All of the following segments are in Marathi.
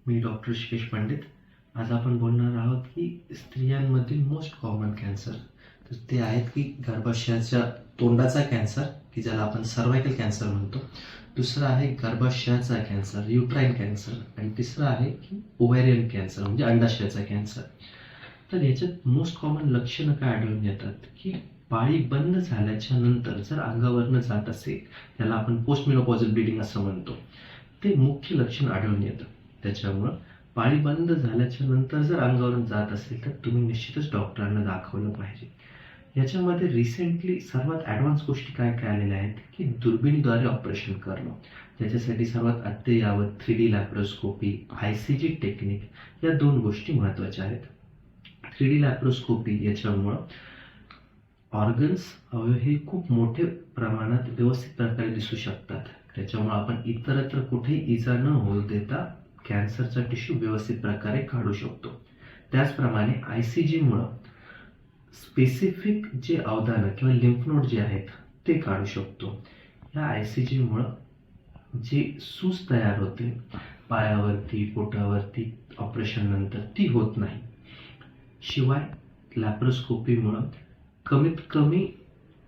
मी डॉक्टर शिकेश पंडित. आज आपण बोलणार आहोत की स्त्रियांमधील मोस्ट कॉमन कॅन्सर. तर ते आहेत की गर्भाशयाच्या तोंडाचा कॅन्सर, की ज्याला आपण सर्वायकल कॅन्सर म्हणतो. दुसरा आहे गर्भाशयाचा कॅन्सर, युट्राईन कॅन्सर. आणि तिसरा आहे की ओव्हॅरियन कॅन्सर, म्हणजे अंडाशयाचा कॅन्सर. तर याच्यात मोस्ट कॉमन लक्षणं काय आढळून येतात की पाळी बंद झाल्याच्या नंतर जर अंगावरनं जात असेल, त्याला आपण पोस्ट मेनोपॉझल ब्लिडिंग असं म्हणतो, ते मुख्य लक्षण आढळून येतं. त्याच्यामुळं पाळी बंद झाल्याच्या नंतर जर अंगावरून जात असेल तर तुम्ही निश्चितच डॉक्टरांना दाखवलं पाहिजे. याच्यामध्ये रिसेंटली सर्वात ॲडव्हान्स गोष्टी काय काय आलेल्या आहेत की दुर्बिणीद्वारे ऑपरेशन करणं. त्याच्यासाठी सर्वात अद्ययावत 3D लॅप्रोस्कोपी, ICG टेक्निक या दोन गोष्टी महत्त्वाच्या आहेत. 3D लॅप्रोस्कोपी याच्यामुळं ऑर्गन्स, अवयव हे खूप मोठे प्रमाणात व्यवस्थित प्रकारे दिसू शकतात. त्याच्यामुळे आपण इतरत्र कुठेही इजा न होऊ देता कॅन्सरचा टिश्यू व्यवस्थित प्रकारे काढू शकतो. त्याचप्रमाणे ICG मुळे स्पेसिफिक जे अवदानं किंवा लिम्फ नोड जे आहेत ते काढू शकतो. या ICG मुळे जे सूज तयार होते पायावरती, पोटावरती ऑपरेशन नंतर, ती होत नाही. शिवाय लॅप्रोस्कोपीमुळं कमीत कमी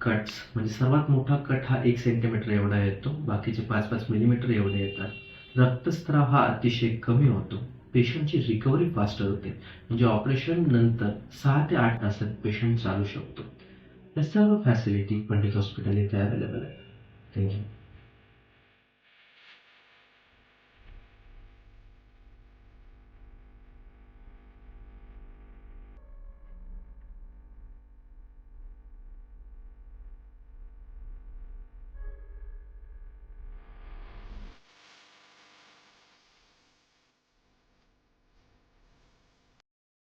कट्स, म्हणजे सर्वात मोठा कट हा 1 सेंटीमीटर एवढा येतो, बाकीचे 5-5 मिलीमीटर एवढे येतात. रक्तस्राव हा अतिशय कमी होतो. पेशंटची रिकव्हरी फास्टर होते, म्हणजे ऑपरेशन नंतर 6 ते 8 तासात पेशंट चालू शकतो. या सर्व फॅसिलिटी पंडित हॉस्पिटल इथे अवेलेबल आहे. थँक्यू.